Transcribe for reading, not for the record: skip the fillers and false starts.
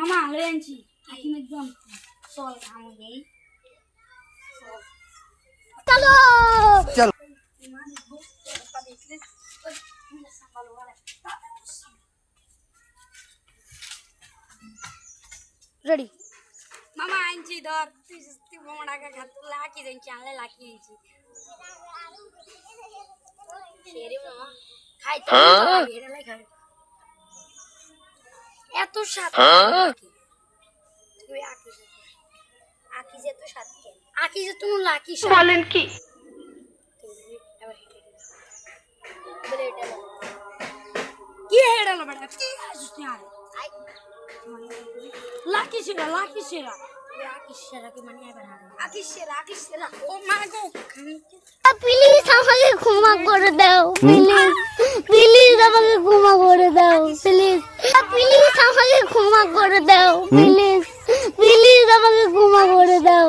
মামা লয়ে আনছি হাকিম একদম চল আমাকে চলো চলো রেডি মামা আনছি ধর তুই মামা টাকা খাত লাকি দেনছি আনলে লাকি আনছি শেরে মামা খাইতে এটা লাই খাই এত স্বাদ তুই আকি যে তো স্বাদ কেন আকি যে তুমি লাকি বলেন কি কি হেডা না বেটা কি আসিস তুই আরে লাকি সেরা লাকি সেরা কি মানে এবার আকি সেরা ও মা গো প্লিজ আমাকে ক্ষমা করে দাও প্লিজ আমাকে ক্ষমা করে দাও প্লিজ আমাকে ক্ষমা করে দাও প্লিজ আমাকে ক্ষমা করে দাও